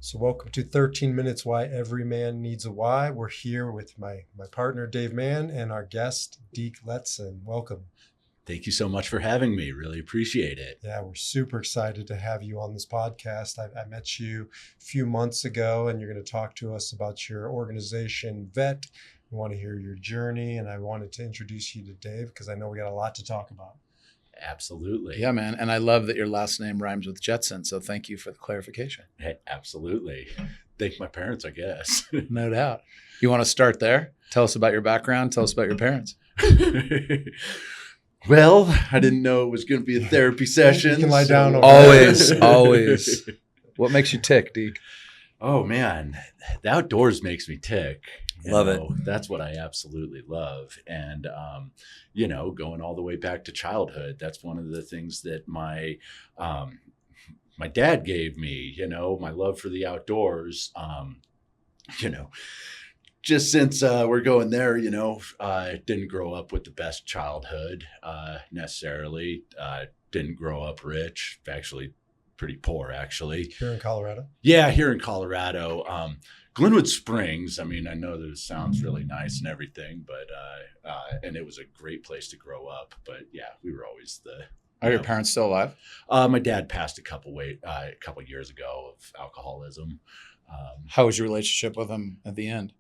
So welcome to 13 Minutes Why Every Man Needs a Why. We're here with my partner, Dave Mann, and our guest, Deke Letson. Welcome. Thank you so much for having me. Really appreciate it. Yeah, we're super excited to have you on this podcast. I met you a few months ago, and you're going to talk to us about your organization, VET. We want to hear your journey, and I wanted to introduce you to Dave because I know we got a lot to talk about. Absolutely. Yeah, man. And I love that your last name rhymes with Jetson. So thank you for the clarification. Hey, absolutely. Thank my parents, I guess. No doubt. You want to start there? Tell us about your background. Tell us about your parents. Well, I didn't know it was going to be a therapy session. You can lie down over Always, always. What makes you tick, Deke? Oh, man. The outdoors makes me tick. Love it. That's what I absolutely love. And, going all the way back to childhood, that's one of the things that my dad gave me, my love for the outdoors, just since we're going there, I didn't grow up with the best childhood necessarily. Didn't grow up rich, actually pretty poor, actually. Here in Colorado? Yeah, here in Colorado. Glenwood Springs, I mean, I know that it sounds really nice and everything, but, and it was a great place to grow up, but yeah, we were always Are your parents still alive? my dad passed a couple years ago of alcoholism. How was your relationship with them at the end?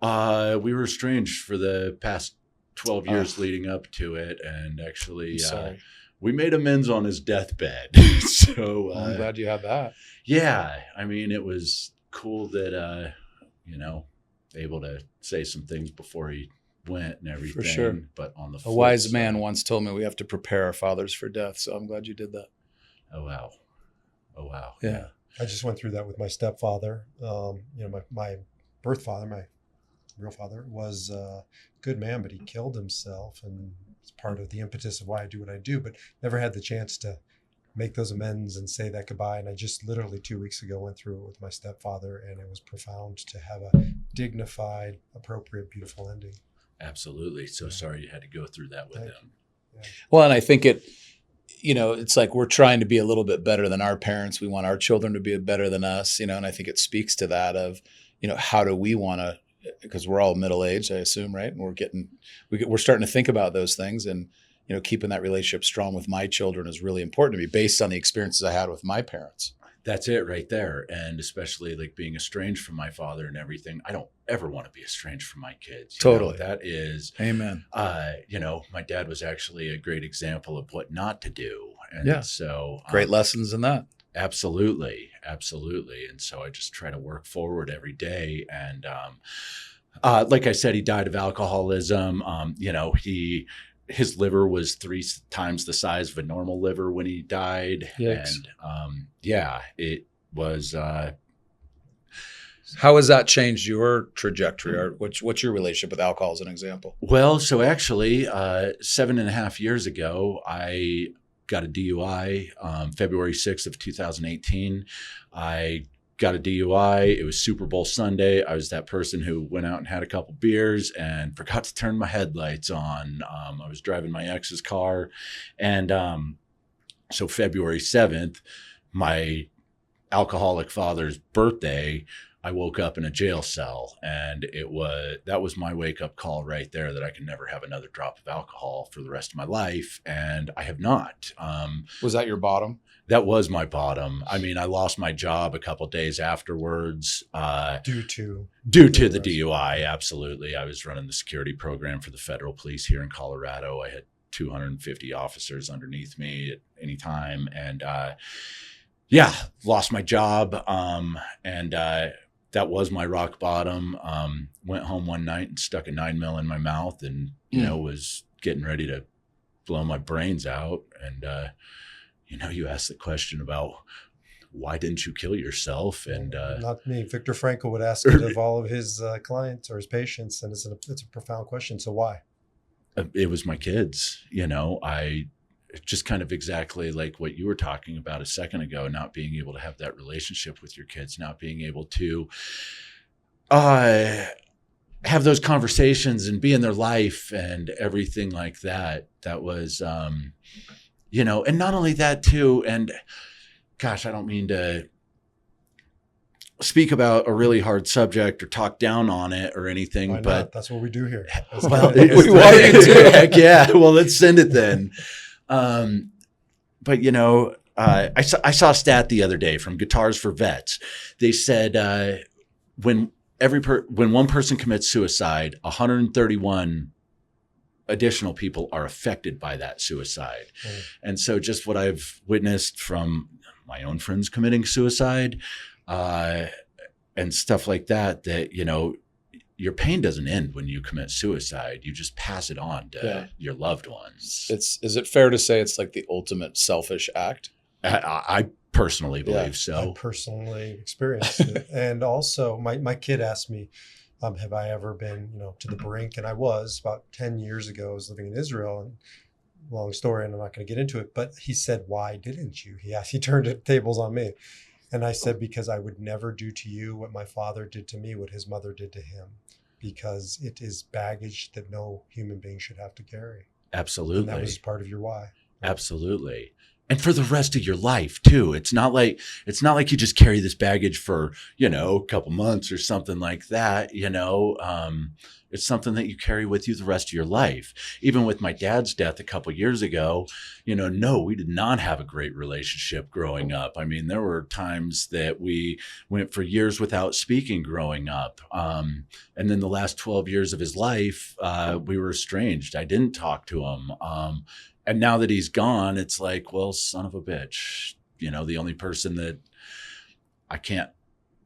We were estranged for the past 12 years leading up to it. And actually, Sorry. we made amends on his deathbed. So I'm glad you had that. yeah, I mean, it was cool that, able to say some things before he went and everything. For sure. But on the A flip wise side- man once told me we have to prepare our fathers for death. So I'm glad you did that. Oh, wow. Yeah. I just went through that with my stepfather. My birth father, my real father, was a good man, but he killed himself, and it's part of the impetus of why I do what I do, but never had the chance to make those amends and say that goodbye. And I just literally 2 weeks ago went through it with my stepfather, and it was profound to have a dignified, appropriate, beautiful ending. Absolutely. So sorry you had to go through that with Thank him. Well, and I think it's like we're trying to be a little bit better than our parents. We want our children to be better than us, and I think it speaks to that of, how do we want to, because we're all middle-aged, I assume, right? And we're starting to think about those things, and, keeping that relationship strong with my children is really important to me based on the experiences I had with my parents. That's it right there. And especially like being estranged from my father and everything, I don't ever want to be estranged from my kids. Totally. That is, Amen. my dad was actually a great example of what not to do. And Yeah. so Great lessons in that. Absolutely. And so I just try to work forward every day. And like I said, he died of alcoholism. His liver was 3 times the size of a normal liver when he died. Yikes. And it was. How has that changed your trajectory, or what's your relationship with alcohol as an example? Well, so actually, 7.5 years ago, I got a DUI. February 6th of 2018. I got a DUI. It was Super Bowl Sunday. I was that person who went out and had a couple beers and forgot to turn my headlights on. I was driving my ex's car. And so February 7th, my alcoholic father's birthday, I woke up in a jail cell, and that was my wake up call right there, that I can never have another drop of alcohol for the rest of my life. And I have not. Was that your bottom? That was my bottom. I mean, I lost my job a couple days afterwards. Due to the DUI, absolutely. I was running the security program for the federal police here in Colorado. I had 250 officers underneath me at any time. And lost my job. And that was my rock bottom. Went home one night and stuck a 9mm in my mouth, and, was getting ready to blow my brains out. And, you asked the question about why didn't you kill yourself? And not me. Viktor Frankl would ask it of all of his clients or his patients, and it's a profound question. So why? It was my kids. I just kind of exactly like what you were talking about a second ago, not being able to have that relationship with your kids, not being able to have those conversations and be in their life and everything like that. That was, and not only that too, and gosh, I don't mean to speak about a really hard subject or talk down on it or anything, Why but not? That's what we do here. Let's well, get it. We want you to. heck yeah. Well, let's send it then. But I saw a stat the other day from Guitars for Vets. They said when one person commits suicide, 131 additional people are affected by that suicide. And so just what I've witnessed from my own friends committing suicide and stuff like that, your pain doesn't end when you commit suicide. You just pass it on to your loved ones. Is it fair to say it's like the ultimate selfish act? I personally believe so. I personally experienced it. And also my kid asked me, have I ever been, to the brink? And I was about 10 years ago. I was living in Israel, and long story, and I'm not going to get into it, but he said, why didn't you? He turned the tables on me. And I said, because I would never do to you what my father did to me, what his mother did to him, because it is baggage that no human being should have to carry. Absolutely. And that was part of your why. Absolutely. And for the rest of your life too. It's not like you just carry this baggage for, a couple months or something like that. It's something that you carry with you the rest of your life. Even with my dad's death a couple of years ago, no, we did not have a great relationship growing up. I mean, there were times that we went for years without speaking growing up. And then the last 12 years of his life, we were estranged. I didn't talk to him. And now that he's gone, it's like, well, son of a bitch, the only person that I can't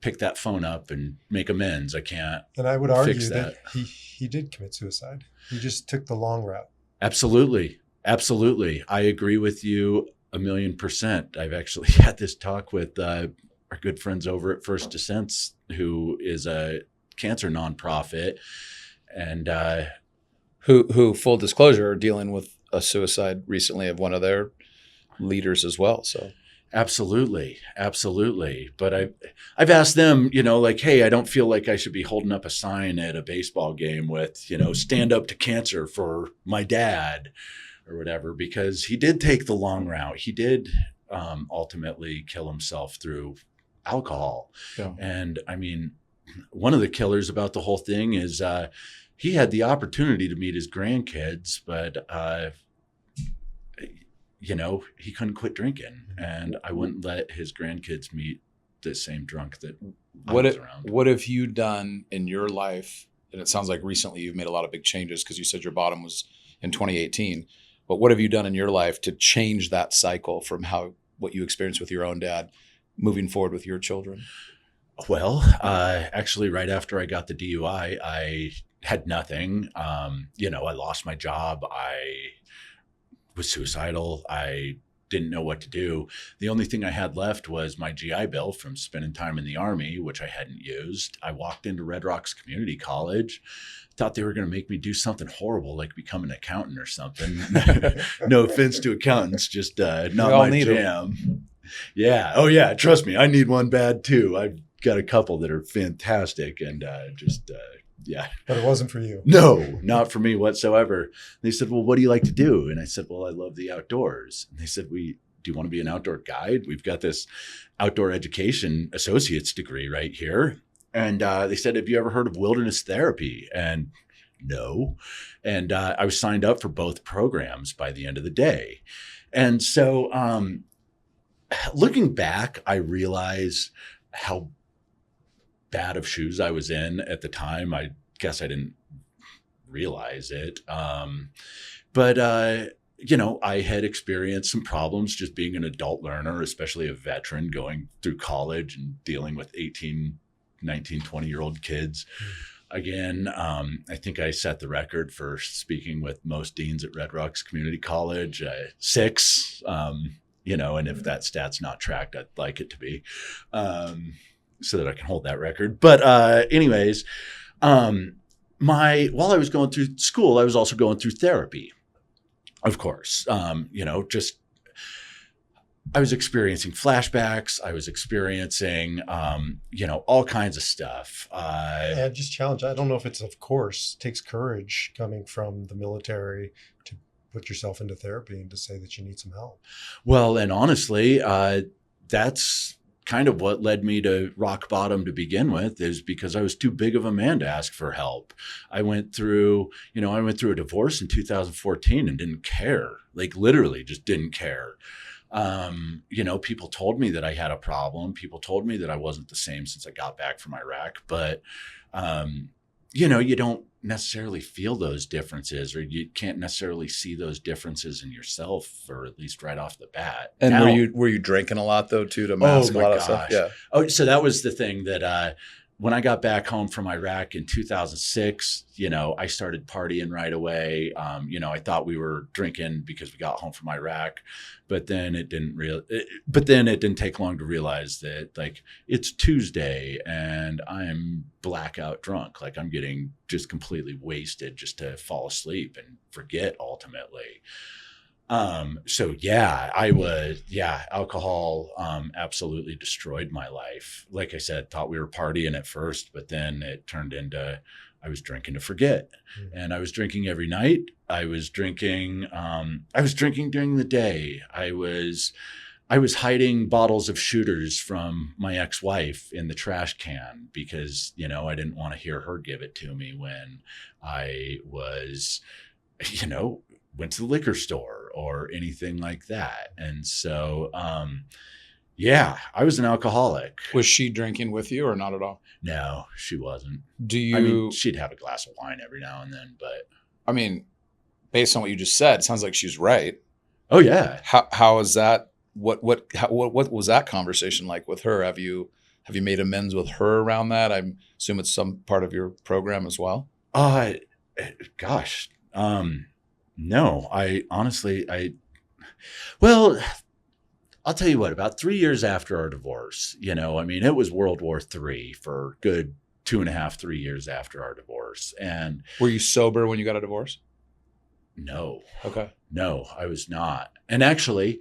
pick that phone up and make amends. I can't. And I would argue that he did commit suicide. He just took the long route. Absolutely. Absolutely. I agree with you 1,000,000%. I've actually had this talk with our good friends over at First Descents, who is a cancer nonprofit, and who full disclosure are dealing with a suicide recently of one of their leaders as well. So absolutely. But I've asked them, hey, I don't feel like I should be holding up a sign at a baseball game with, stand up to cancer for my dad or whatever, because he did take the long route. He did ultimately kill himself through alcohol. Yeah. And I mean, one of the killers about the whole thing is he had the opportunity to meet his grandkids, but he couldn't quit drinking, and I wouldn't let his grandkids meet the same drunk that I was around. What have you done in your life? And it sounds like recently you've made a lot of big changes, because you said your bottom was in 2018. But what have you done in your life to change that cycle from what you experienced with your own dad moving forward with your children? Well, actually, right after I got the DUI, I had nothing. I lost my job. I was suicidal. I didn't know what to do. The only thing I had left was my GI Bill from spending time in the Army, which I hadn't used. I walked into Red Rocks Community College, thought they were going to make me do something horrible, like become an accountant or something. No offense to accountants, just not my jam. Them. Yeah. Oh yeah. Trust me. I need one bad too. I've got a couple that are fantastic, and yeah. But it wasn't for you. No, not for me whatsoever. They said, well, what do you like to do? And I said, well, I love the outdoors. And they said, do you want to be an outdoor guide? We've got this outdoor education associate's degree right here. And they said, have you ever heard of wilderness therapy? And no. And I was signed up for both programs by the end of the day. And so looking back, I realize how bad of shoes I was in at the time. I guess I didn't realize it. But I had experienced some problems just being an adult learner, especially a veteran going through college and dealing with 18, 19, 20-year-old kids. Again, I think I set the record for speaking with most deans at Red Rocks Community College, 6, and if that stat's not tracked, I'd like it to be. So that I can hold that record. But anyways, while I was going through school, I was also going through therapy, of course. I was experiencing flashbacks. I was experiencing, all kinds of stuff. Just challenge. I don't know if it's, of course, it takes courage coming from the military to put yourself into therapy and to say that you need some help. Well, and honestly, that's kind of what led me to rock bottom to begin with, is because I was too big of a man to ask for help. I went through a divorce in 2014 and didn't care, like literally just didn't care. People told me that I had a problem. People told me that I wasn't the same since I got back from Iraq, but, you don't necessarily feel those differences, or you can't necessarily see those differences in yourself, or at least right off the bat. And now, were you drinking a lot though too, to mask a lot of stuff? Yeah. Oh, so that was the thing that, when I got back home from Iraq in 2006, I started partying right away. I thought we were drinking because we got home from Iraq, but then it didn't take long to realize that, like, it's Tuesday and I'm blackout drunk. Like, I'm getting just completely wasted just to fall asleep and forget ultimately. Alcohol, absolutely destroyed my life. Like I said, thought we were partying at first, but then it turned into, I was drinking to forget. And I was drinking every night. I was drinking during the day. I was hiding bottles of shooters from my ex-wife in the trash can because, I didn't want to hear her give it to me when I was, went to the liquor store or anything like that. And so, I was an alcoholic. Was she drinking with you or not at all? No, she wasn't. She'd have a glass of wine every now and then, but based on what you just said, it sounds like she's right. Oh yeah. How is that? What was that conversation like with her? Have you made amends with her around that? I assume it's some part of your program as well. Gosh. No, well, I'll tell you what, about 3 years after our divorce, it was World War III for good 2.5, 3 years after our divorce. And were you sober when you got a divorce? No. Okay. No, I was not. And actually,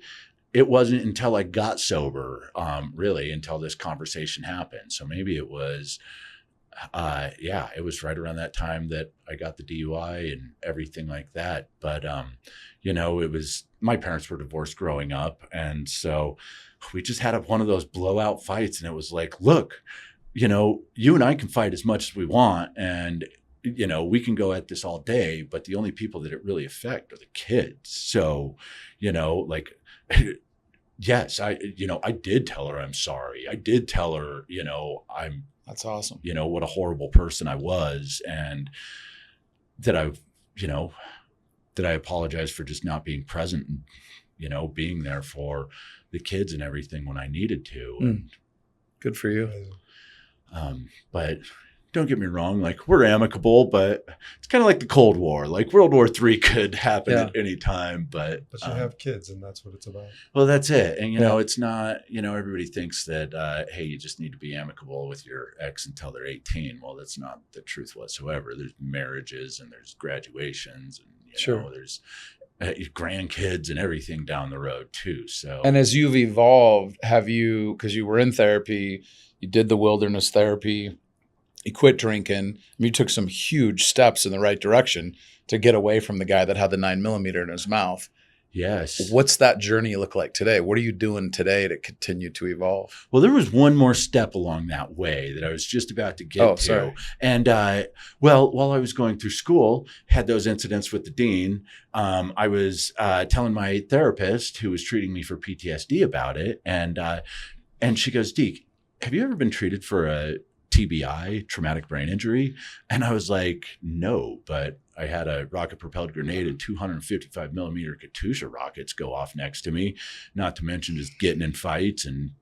it wasn't until I got sober, really, until this conversation happened. So maybe it was, it was right around that time that I got the DUI and everything like that. But, it was, my parents were divorced growing up. And so we just had one of those blowout fights. And it was like, look, you and I can fight as much as we want. And, we can go at this all day, but the only people that it really affect are the kids. So, yes, I did tell her I'm sorry. I did tell her, That's awesome. What a horrible person I was, and that I apologize for just not being present and, being there for the kids and everything when I needed to. And, good for you. But don't get me wrong, like, we're amicable, but it's kind of like the Cold War. Like, World War III could happen at any time, but you have kids, and that's what it's about. Well, that's it. And, it's not, everybody thinks that, hey, you just need to be amicable with your ex until they're 18. Well, that's not the truth whatsoever. There's marriages and there's graduations and, there's grandkids and everything down the road too. So, and as you've evolved, because you were in therapy, you did the wilderness therapy, you quit drinking. You took some huge steps in the right direction to get away from the guy that had the 9mm in his mouth. Yes. What's that journey look like today? What are you doing today to continue to evolve? Well, there was one more step along that way that I was just about to get to. Sorry. And, while I was going through school, had those incidents with the dean, I was telling my therapist who was treating me for PTSD about it. And she goes, Deke, have you ever been treated for a TBI, traumatic brain injury? And I was like, no, but I had a rocket propelled grenade and 255mm Katyusha rockets go off next to me, not to mention just getting in fights and,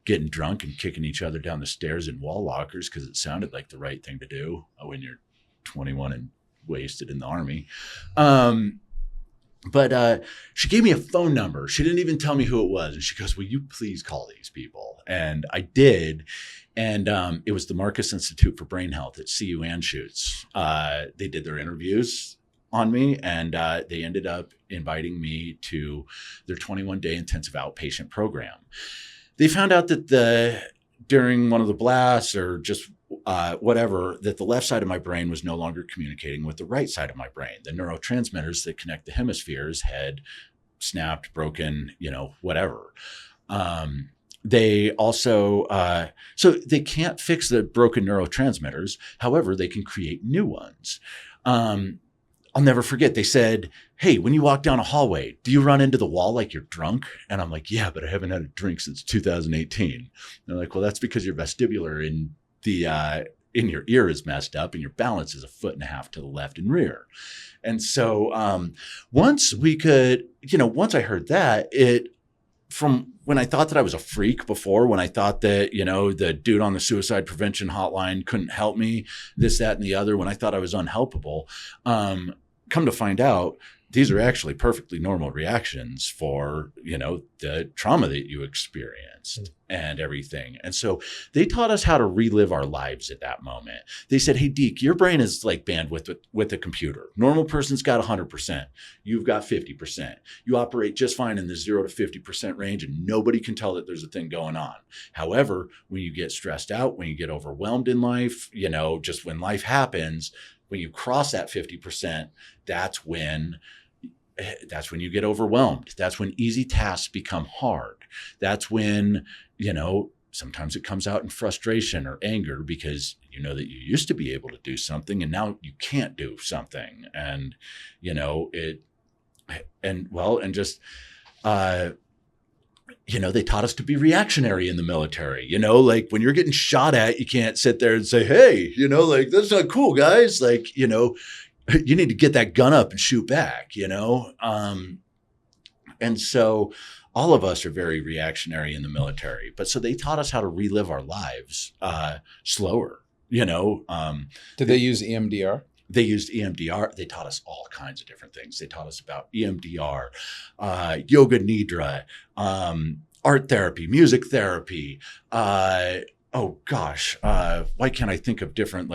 getting drunk and kicking each other down the stairs in wall lockers because it sounded like the right thing to do when you're 21 and wasted in the Army. But she gave me a phone number. She didn't even tell me who it was. And she goes, will you please call these people? And I did. And it was the Marcus Institute for Brain Health at CU Anschutz. They did their interviews on me, and they ended up inviting me to their 21-day intensive outpatient program. They found out that during one of the blasts or just whatever, that the left side of my brain was no longer communicating with the right side of my brain. The neurotransmitters that connect the hemispheres had snapped, broken, whatever. they also, so they can't fix the broken neurotransmitters. However, they can create new ones. I'll never forget. They said, "Hey, when you walk down a hallway, do you run into the wall like you're drunk?" And I'm like, "Yeah, but I haven't had a drink since 2018." And they're like, "Well, that's because your vestibular in your ear is messed up and your balance is 1.5 feet to the left and rear." And so once I heard that, from when I thought that I was a freak before, when I thought that, the dude on the suicide prevention hotline couldn't help me, this, that, and the other, when I thought I was unhelpable, come to find out, these are actually perfectly normal reactions for, the trauma that you experienced and everything. And so they taught us how to relive our lives at that moment. They said, "Hey, Deke, your brain is like bandwidth with a computer. Normal person's got 100%. You've got 50%. You operate just fine in the 0 to 50% range, and nobody can tell that there's a thing going on. However, when you get stressed out, when you get overwhelmed in life, just when life happens, when you cross that 50%, that's when you get overwhelmed. That's when easy tasks become hard. That's when, sometimes it comes out in frustration or anger because you know that you used to be able to do something and now you can't do something." And, they taught us to be reactionary in the military, like when you're getting shot at, you can't sit there and say, "Hey, that's not cool, guys." Like, you need to get that gun up and shoot back, and so all of us are very reactionary in the military. But so they taught us how to relive our lives slower, Did they use EMDR? They used EMDR. They taught us all kinds of different things. They taught us about EMDR, yoga nidra, art therapy, music therapy. Why can't I think of different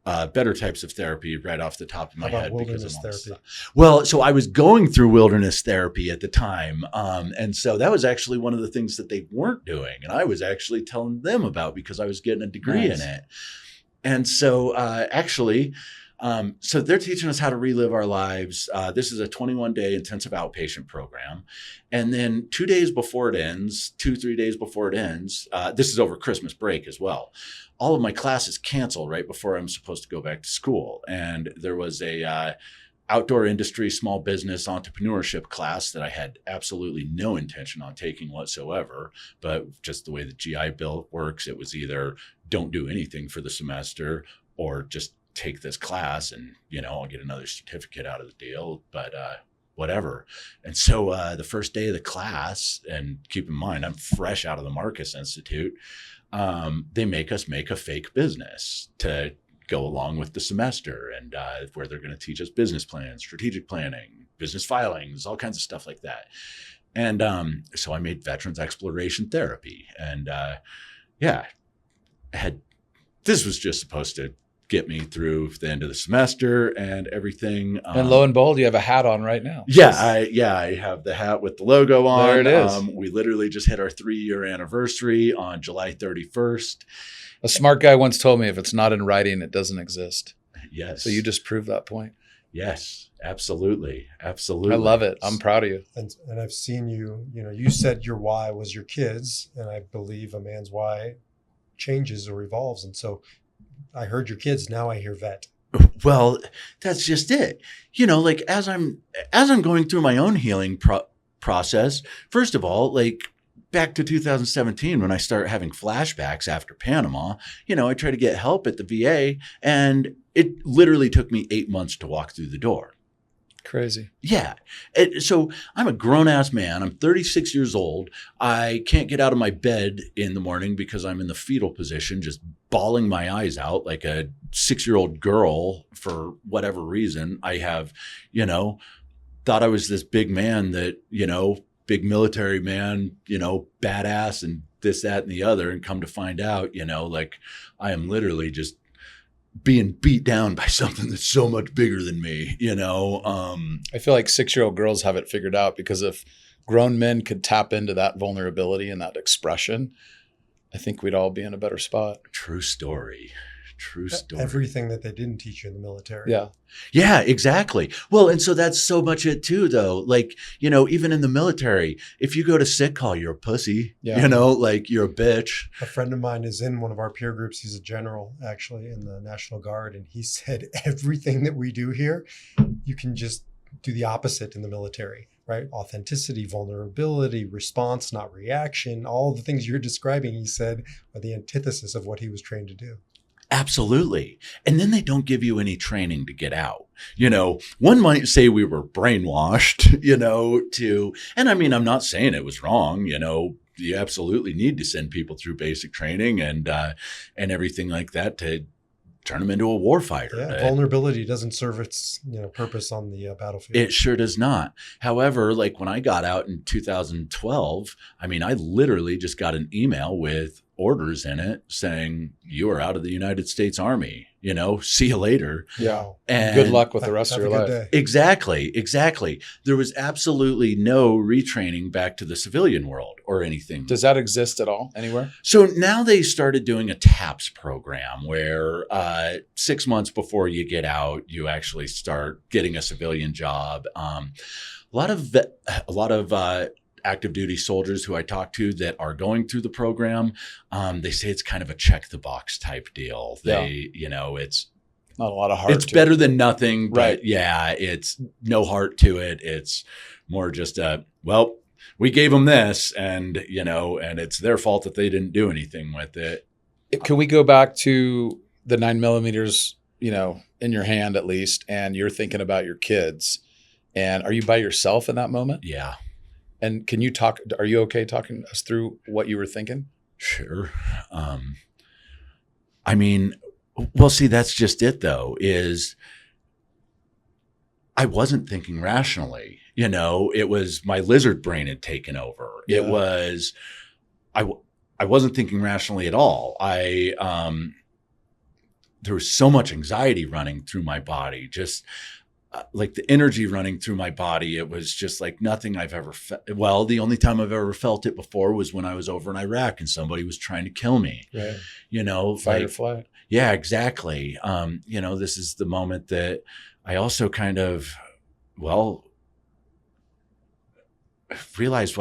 better types of therapy right off the top of my head? Wilderness therapy? Well, so I was going through wilderness therapy at the time. And so that was actually one of the things that they weren't doing. And I was actually telling them about because I was getting a degree in it. And so so they're teaching us how to relive our lives. This is a 21-day intensive outpatient program. And then 3 days before it ends, this is over Christmas break as well. All of my classes cancel right before I'm supposed to go back to school. And there was a outdoor industry, small business entrepreneurship class that I had absolutely no intention on taking whatsoever. But just the way the GI Bill works, it was either don't do anything for the semester or just take this class and, I'll get another certificate out of the deal, but whatever. And so the first day of the class, and keep in mind, I'm fresh out of the Marcus Institute, they make us make a fake business to go along with the semester, and where they're going to teach us business plans, strategic planning, business filings, all kinds of stuff like that. And so I made veterans exploration therapy, and this was just supposed to get me through the end of the semester and everything. And lo and behold, you have a hat on right now. I have the hat with the logo on. There it is. We literally just hit our 3-year anniversary on July 31st. A smart guy once told me if it's not in writing, it doesn't exist. Yes. So you just proved that point. Yes, absolutely. I love it. I'm proud of you. And I've seen you, you said your why was your kids, and I believe a man's why changes or evolves. And so I heard your kids, now I hear vet. Well, that's just it. As I'm going through my own healing process, first of all, back to 2017, when I start having flashbacks after Panama, I try to get help at the VA, and it literally took me 8 months to walk through the door. Crazy. Yeah. So I'm a grown-ass man. I'm 36 years old. I can't get out of my bed in the morning because I'm in the fetal position, just bawling my eyes out like a 6-year-old girl for whatever reason. I have, thought I was this big man that, big military man, badass and this, that, and the other. And come to find out, I am literally just being beat down by something that's so much bigger than me, I feel like 6-year-old girls have it figured out, because if grown men could tap into that vulnerability and that expression, I think we'd all be in a better spot. True story. True story. Everything that they didn't teach you in the military. Yeah. Yeah, exactly. Well, and so that's so much it too, though. Like, even in the military, if you go to sick call, you're a pussy, Yeah. like you're a bitch. A friend of mine is in one of our peer groups. He's a general actually in the National Guard. And he said, everything that we do here, you can just do the opposite in the military, right? Authenticity, vulnerability, response, not reaction, all the things you're describing, he said, are the antithesis of what he was trained to do. Absolutely. And then they don't give you any training to get out. One might say we were brainwashed, and I mean, I'm not saying it was wrong, you absolutely need to send people through basic training and everything like that to turn them into a warfighter. Yeah, vulnerability doesn't serve its purpose on the battlefield. It sure does not. However, like when I got out in 2012, I mean, I literally just got an email with orders in it saying, you are out of the United States Army, see you later. Yeah. And good luck with the rest of your life. Day. Exactly. There was absolutely no retraining back to the civilian world or anything. Does that exist at all anywhere? So now they started doing a TAPS program where 6 months before you get out, you actually start getting a civilian job. A lot of active duty soldiers who I talk to that are going through the program, they say it's kind of a check the box type deal. It's not a lot of heart. It's better than nothing, but right. Yeah, it's no heart to it. It's more just we gave them this and it's their fault that they didn't do anything with it. Can we go back to the 9mm, in your hand at least, and you're thinking about your kids, and are you by yourself in that moment? Yeah. And can you talk, are you okay talking us through what you were thinking? Sure. I mean, well, see, that's just it though, is I wasn't thinking rationally, it was my lizard brain had taken over. Yeah. It was, I wasn't thinking rationally at all. There was so much anxiety running through my body, just like the energy running through my body. It was just like nothing I've ever felt. Well, the only time I've ever felt it before was when I was over in Iraq and somebody was trying to kill me. Right. Fight or flight. Yeah, exactly. This is the moment that I also kind of, realized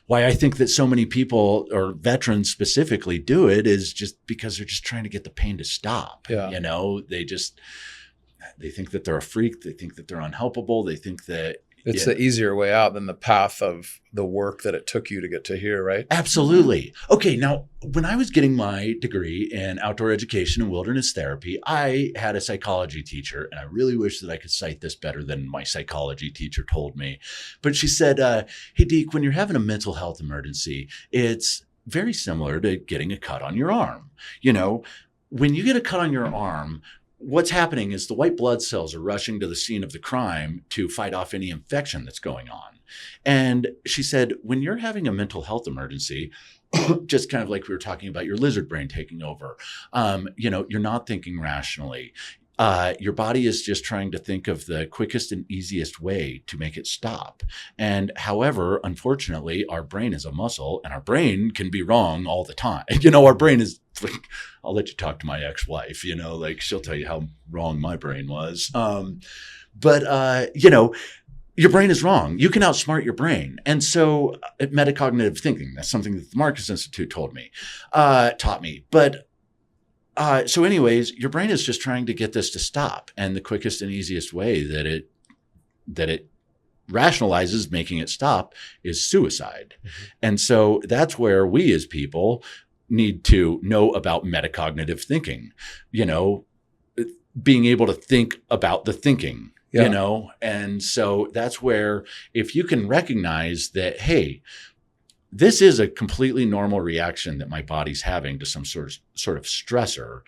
why I think that so many people or veterans specifically do it is just because they're just trying to get the pain to stop. Yeah. They think that they're a freak. They think that they're unhelpable. They think that it's the easier way out than the path of the work that it took you to get to here, right? Absolutely. Okay. Now, when I was getting my degree in outdoor education and wilderness therapy, I had a psychology teacher, and I really wish that I could cite this better than my psychology teacher told me. But she said, hey, Deke, when you're having a mental health emergency, it's very similar to getting a cut on your arm. When you get a cut on your arm, what's happening is the white blood cells are rushing to the scene of the crime to fight off any infection that's going on. And she said, when you're having a mental health emergency, just kind of like we were talking about your lizard brain taking over, you're not thinking rationally. Your body is just trying to think of the quickest and easiest way to make it stop. And however, unfortunately, our brain is a muscle and our brain can be wrong all the time. Our brain is, I'll let you talk to my ex-wife, she'll tell you how wrong my brain was. Your brain is wrong. You can outsmart your brain. And so metacognitive thinking, that's something that the Marcus Institute taught me. But so anyways, your brain is just trying to get this to stop. And the quickest and easiest way that it rationalizes making it stop is suicide. Mm-hmm. And so that's where we as people need to know about metacognitive thinking, being able to think about the thinking, and so that's where if you can recognize that, hey, this is a completely normal reaction that my body's having to some sort of stressor.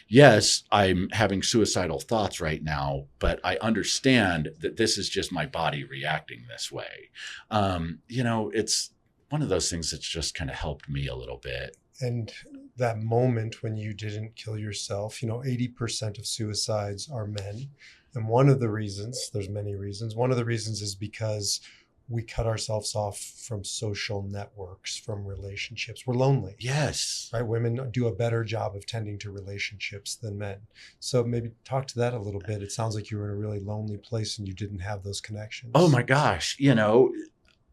Yes, I'm having suicidal thoughts right now, but I understand that this is just my body reacting this way. It's one of those things that's just kind of helped me a little bit. And that moment when you didn't kill yourself, 80% of suicides are men. And one of the reasons, there's many reasons, one of the reasons is because we cut ourselves off from social networks, from relationships. We're lonely. Yes. Right? Women do a better job of tending to relationships than men. So maybe talk to that a little bit. It sounds like you were in a really lonely place and you didn't have those connections. Oh my gosh.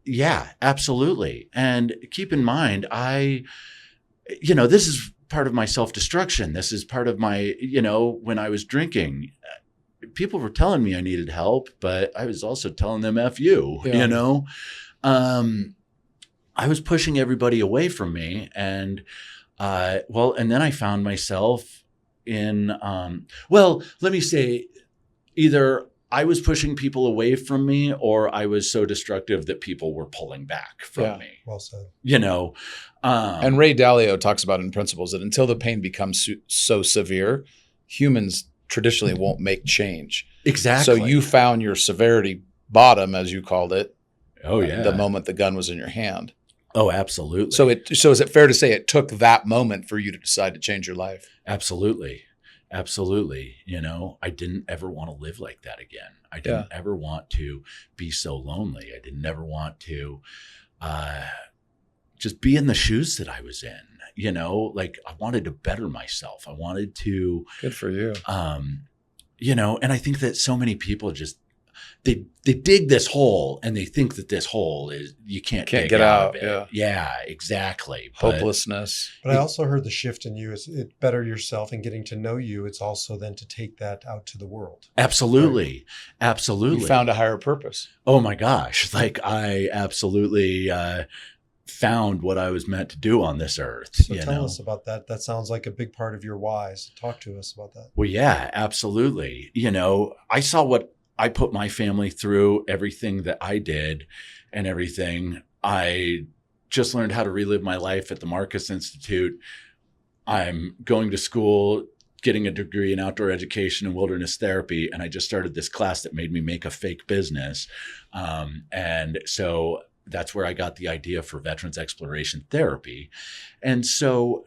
Yeah, absolutely. And keep in mind, this is part of my self-destruction. This is part of my, when I was drinking, people were telling me I needed help, but I was also telling them F you, I was pushing everybody away from me. And, and then I found myself in, let me say, either I was pushing people away from me or I was so destructive that people were pulling back from me. Well said. And Ray Dalio talks about in Principles that until the pain becomes so severe, humans traditionally won't make change. Exactly. So you found your severity bottom, as you called it. Oh yeah. The moment the gun was in your hand. Oh, absolutely. So is it fair to say it took that moment for you to decide to change your life? Absolutely. Absolutely. I didn't ever want to live like that again. I didn't ever want to be so lonely. I didn't ever want to just be in the shoes that I was in. I wanted to better myself. I wanted to. Good for you. And I think that so many people just, they dig this hole and they think that this hole is, you can't get out. Yeah, exactly. Hopelessness. But I also heard the shift in you is it better yourself and getting to know you. It's also then to take that out to the world. Absolutely. Right? Absolutely. You found a higher purpose. Oh my gosh. I absolutely, found what I was meant to do on this earth. So tell us about that. That sounds like a big part of your whys. Talk to us about that. Well, yeah, absolutely. I saw what I put my family through, everything that I did and everything. I just learned how to relive my life at the Marcus Institute. I'm going to school, getting a degree in outdoor education and wilderness therapy. And I just started this class that made me make a fake business. And so that's where I got the idea for veterans exploration therapy. And so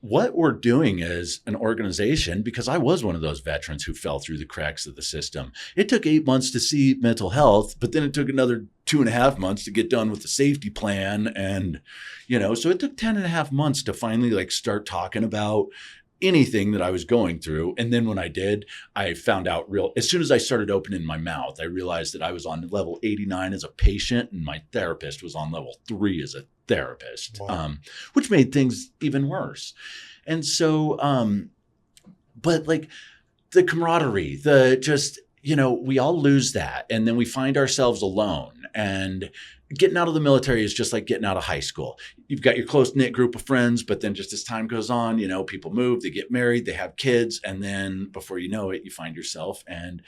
what we're doing as an organization, because I was one of those veterans who fell through the cracks of the system. It took 8 months to see mental health, but then it took another 2.5 months to get done with the safety plan. And, so it took 10.5 months to finally start talking about anything that I was going through. And then when I did, I found out as soon as I started opening my mouth, I realized that I was on level 89 as a patient and my therapist was on level 3 as a therapist, wow. Which made things even worse. And so, but the camaraderie, we all lose that. And then we find ourselves alone. And getting out of the military is just like getting out of high school. You've got your close-knit group of friends, but then just as time goes on, people move, they get married, they have kids, and then before you know it, you find yourself and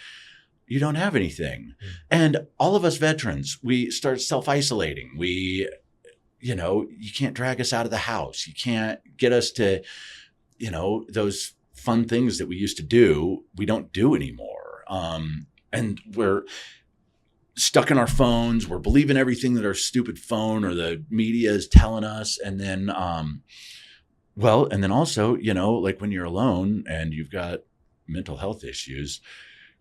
you don't have anything. Mm. And all of us veterans, we start self-isolating. You can't drag us out of the house. You can't get us to, those fun things that we used to do, we don't do anymore. And we're stuck in our phones. We're believing everything that our stupid phone or the media is telling us. And then, and then also, when you're alone and you've got mental health issues,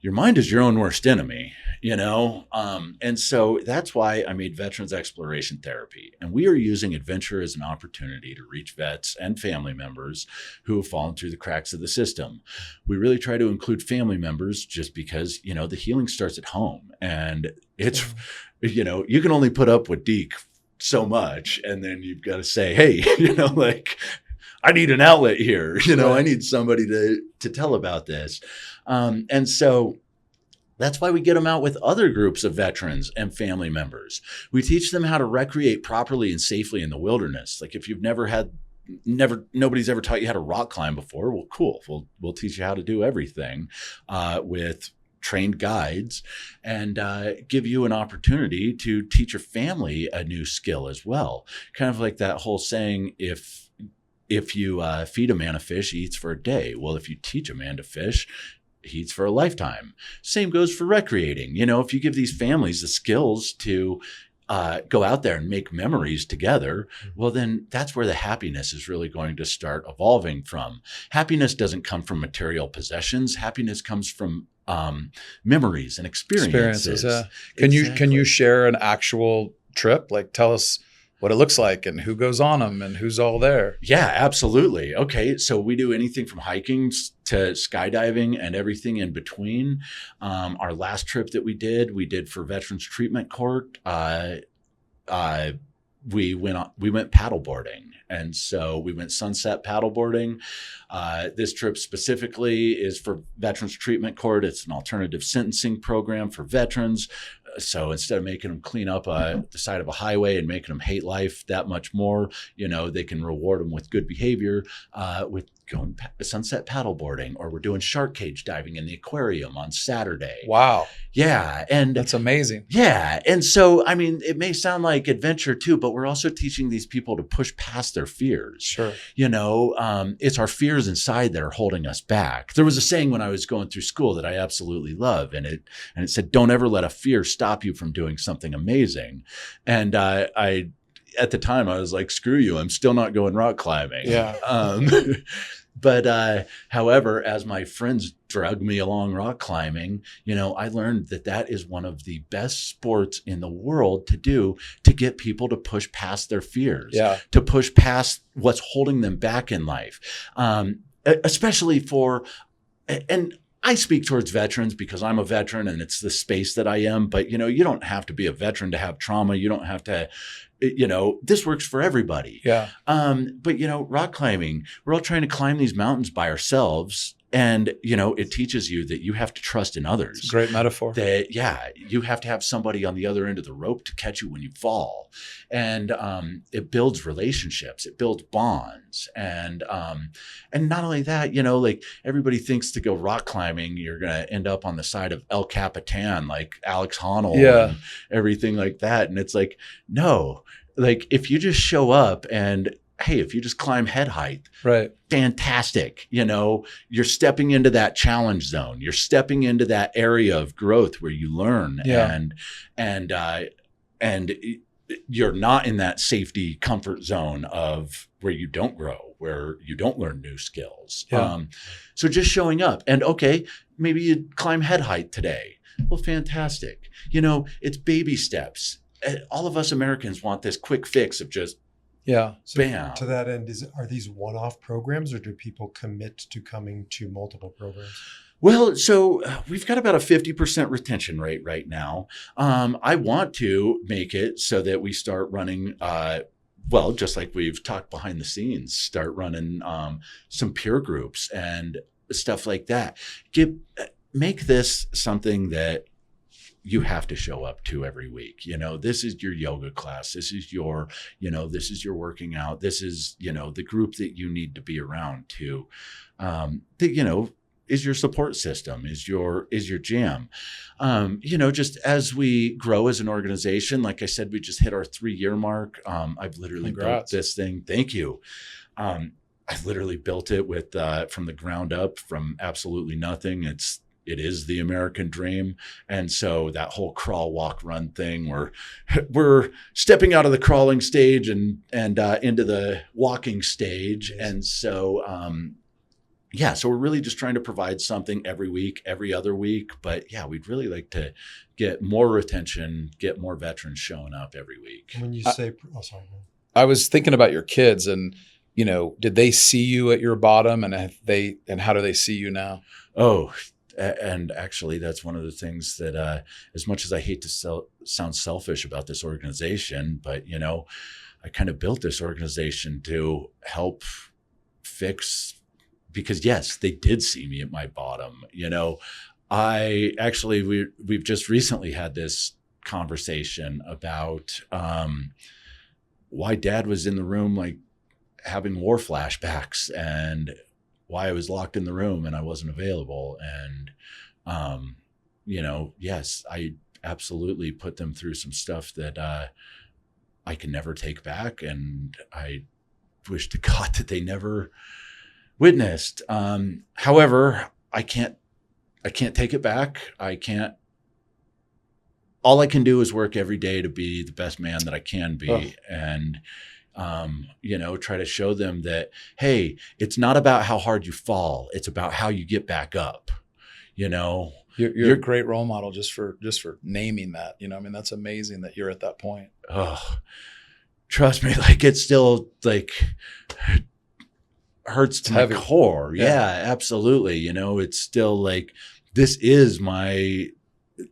your mind is your own worst enemy, and so that's why I made veterans exploration therapy. And we are using adventure as an opportunity to reach vets and family members who have fallen through the cracks of the system. We really try to include family members just because, the healing starts at home. And it's, you can only put up with Deke so much. And then you've got to say, hey, I need an outlet here. I need somebody to tell about this. And so that's why we get them out with other groups of veterans and family members. We teach them how to recreate properly and safely in the wilderness. If you've nobody's ever taught you how to rock climb before, well, cool. We'll teach you how to do everything with trained guides and give you an opportunity to teach your family a new skill as well. Kind of like that whole saying, if you feed a man a fish, he eats for a day. Well, if you teach a man to fish, he eats for a lifetime. Same goes for recreating. If you give these families the skills to go out there and make memories together, well, then that's where the happiness is really going to start evolving from. Happiness doesn't come from material possessions. Happiness comes from memories and experiences. Can you share an actual trip? Like, tell us what it looks like and who goes on them and who's all there. Yeah, absolutely. Okay. So we do anything from hiking to skydiving and everything in between. Our last trip that we did for Veterans Treatment Court. We went paddleboarding. And so we went sunset paddleboarding. This trip specifically is for Veterans Treatment Court. It's an alternative sentencing program for veterans. So instead of making them clean up the side of a highway and making them hate life that much more, they can reward them with good behavior with going sunset paddleboarding, or we're doing shark cage diving in the aquarium on Saturday. Wow. Yeah. And that's amazing. Yeah. And so, I mean, it may sound like adventure too, but we're also teaching these people to push past their fears. Sure. It's our fears inside that are holding us back. There was a saying when I was going through school that I absolutely love. And it said, don't ever let a fear stop you from doing something amazing. And I at the time I was like, screw you, I'm still not going rock climbing. Yeah. But however, as my friends drug me along rock climbing, I learned that is one of the best sports in the world to do, to get people to push past their fears, to push past what's holding them back in life, especially and I speak towards veterans because I'm a veteran and it's the space that I am. But, you don't have to be a veteran to have trauma. You don't have to, this works for everybody. Yeah. But, rock climbing, we're all trying to climb these mountains by ourselves. And, it teaches you that you have to trust in others. It's a great metaphor. That, you have to have somebody on the other end of the rope to catch you when you fall. And it builds relationships. It builds bonds. And not only that, like everybody thinks to go rock climbing, you're going to end up on the side of El Capitan, like Alex Honnold and everything like that. And it's like, no, like if you just show up and, hey, if you just climb head height, right? Fantastic. You're stepping into that challenge zone. You're stepping into that area of growth where you learn, and you're not in that safety comfort zone of where you don't grow, where you don't learn new skills. Yeah. So just showing up, and okay, maybe you climb head height today. Well, fantastic. It's baby steps. All of us Americans want this quick fix of just, so bam. To that end, are these one-off programs, or do people commit to coming to multiple programs? Well, so we've got about a 50% retention rate right now. I want to make it so that we start running, just like we've talked behind the scenes, start running some peer groups and stuff like that. Make this something that you have to show up to every week. This is your yoga class. This is your, this is your working out. This is, the group that you need to be around to, that, is your support system, is your jam. Just as we grow as an organization, like I said, we just hit our 3-year mark. I've literally built this thing. Thank you. I literally built it with, from the ground up, from absolutely nothing. It is the American dream. And so that whole crawl, walk, run thing, we're stepping out of the crawling stage and into the walking stage. Yes. And so, so we're really just trying to provide something every week, every other week. But we'd really like to get more retention, get more veterans showing up every week. When you say, I was thinking about your kids and, did they see you at your bottom, and how do they see you now? Oh, and actually, that's one of the things that, as much as I hate to sound selfish about this organization, but, I kind of built this organization to help fix, because yes, they did see me at my bottom. We've just recently had this conversation about why Dad was in the room, like having war flashbacks, and why I was locked in the room and I wasn't available. And, yes, I absolutely put them through some stuff that I can never take back. And I wish to God that they never witnessed. However, I can't take it back. all I can do is work every day to be the best man that I can be. Oh. And, try to show them that, hey, it's not about how hard you fall. It's about how you get back up. You're a great role model just for naming that, I mean, that's amazing that you're at that point. Oh, trust me. Like it still like hurts to my core. Yeah, absolutely. It's still like,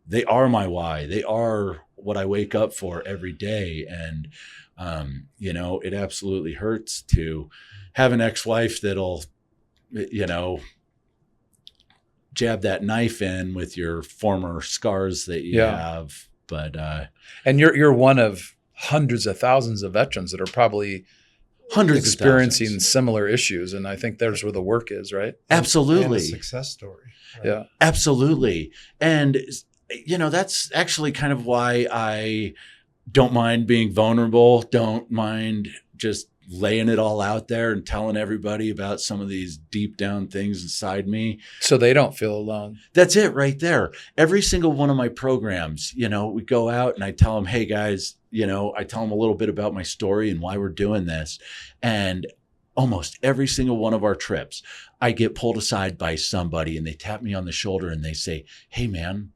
they are my why. They are what I wake up for every day. And, it absolutely hurts to have an ex-wife that'll, jab that knife in with your former scars that you have. But, and you're one of hundreds of thousands of veterans that are probably experiencing similar issues. And I think there's where the work is, right? Absolutely. And a success story. Right? Yeah, absolutely. And, that's actually kind of why I don't mind being vulnerable. Don't mind just laying it all out there and telling everybody about some of these deep down things inside me. So they don't feel alone. That's it right there. Every single one of my programs, we go out and I tell them, hey guys, I tell them a little bit about my story and why we're doing this. And almost every single one of our trips, I get pulled aside by somebody and they tap me on the shoulder and they say, hey man,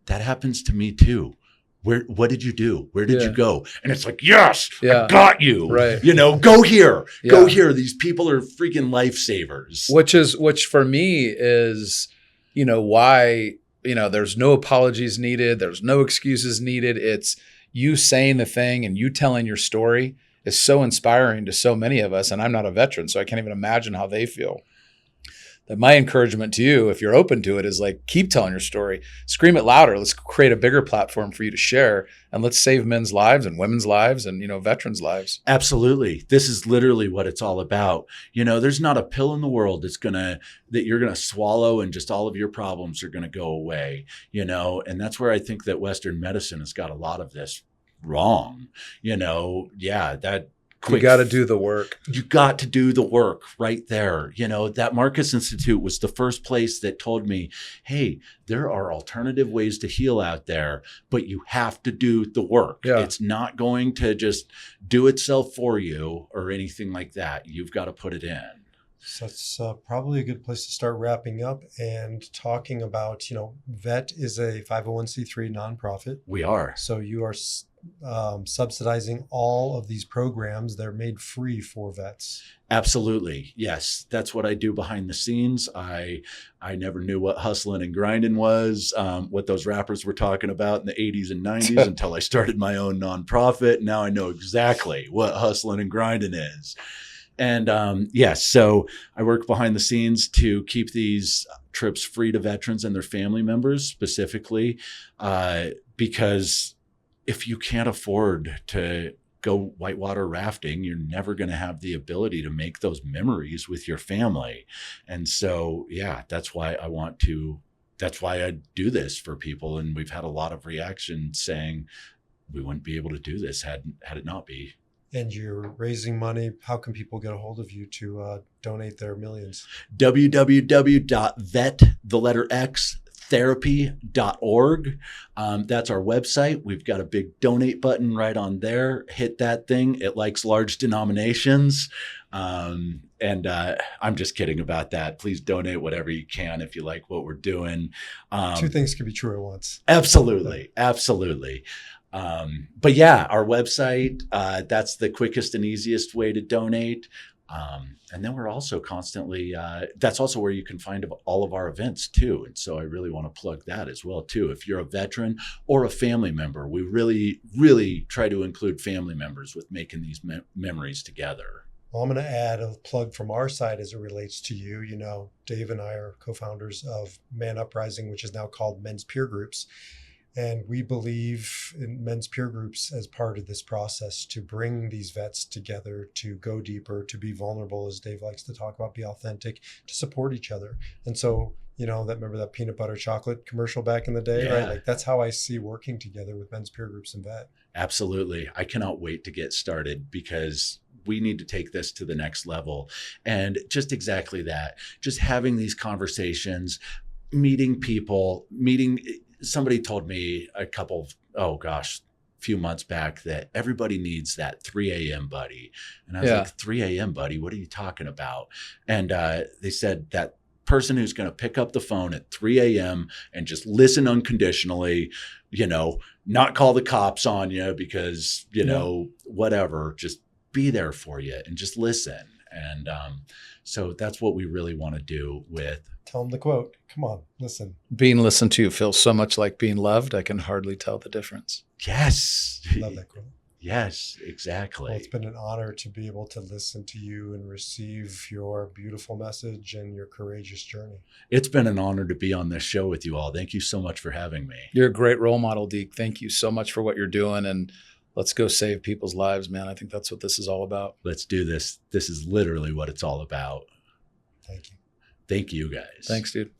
that happens to me too. What did you do? Where did you go? And it's like, yes, I got you. Right. Go here. Go here. These people are freaking lifesavers. Which for me is, why, there's no apologies needed. There's no excuses needed. It's you saying the thing and you telling your story is so inspiring to so many of us. And I'm not a veteran, so I can't even imagine how they feel. That my encouragement to you, if you're open to it, is like, keep telling your story, scream it louder. Let's create a bigger platform for you to share, and let's save men's lives and women's lives and, veterans' lives. Absolutely. This is literally what it's all about. There's not a pill in the world that you're going to swallow and just all of your problems are going to go away, and that's where I think that Western medicine has got a lot of this wrong. You got to do the work. You got to do the work right there. That Marcus Institute was the first place that told me, hey, there are alternative ways to heal out there, but you have to do the work. Yeah. It's not going to just do itself for you or anything like that. You've got to put it in. So that's probably a good place to start wrapping up and talking about, VET is a 501c3 nonprofit. We are. So you are subsidizing all of these programs. They're made free for vets. Absolutely. Yes. That's what I do behind the scenes. I never knew what hustling and grinding was, what those rappers were talking about in the 80s and 90s until I started my own nonprofit. Now I know exactly what hustling and grinding is. And so I work behind the scenes to keep these trips free to veterans and their family members specifically, because if you can't afford to go whitewater rafting, you're never going to have the ability to make those memories with your family. And so, that's why I do this for people. And we've had a lot of reaction saying we wouldn't be able to do this had it not be. And you're raising money. How can people get a hold of you to donate their millions? www.vet_therapy.org. That's our website. We've got a big donate button right on there. Hit that thing. It likes large denominations. And I'm just kidding about that. Please donate whatever you can if you like what we're doing. Two things can be true at once. Absolutely. Absolutely. But our website, that's the quickest and easiest way to donate. And then we're also constantly, that's also where you can find all of our events too. And so I really want to plug that as well too. If you're a veteran or a family member, we really, really try to include family members with making these memories together. Well, I'm going to add a plug from our side as it relates to you. Dave and I are co-founders of Man Uprising, which is now called Men's Peer Groups. And we believe in men's peer groups as part of this process to bring these vets together, to go deeper, to be vulnerable, as Dave likes to talk about, be authentic, to support each other. And so, remember that peanut butter chocolate commercial back in the day, right? Like that's how I see working together with men's peer groups and vet. Absolutely. I cannot wait to get started because we need to take this to the next level. And just exactly that, just having these conversations, meeting people, somebody told me a couple oh gosh, few months back that everybody needs that 3 a.m. buddy. And I was Yeah. like, 3 a.m. buddy, what are you talking about? And they said that person who's going to pick up the phone at 3 a.m. and just listen unconditionally, not call the cops on you because, whatever, just be there for you and just listen. And so that's what we really want to do with. Tell them the quote. Come on, listen. Being listened to feels so much like being loved. I can hardly tell the difference. Yes. Love that quote. Yes, exactly. Well, it's been an honor to be able to listen to you and receive your beautiful message and your courageous journey. It's been an honor to be on this show with you all. Thank you so much for having me. You're a great role model, Deke. Thank you so much for what you're doing. And let's go save people's lives, man. I think that's what this is all about. Let's do this. This is literally what it's all about. Thank you. Thank you, guys. Thanks, dude.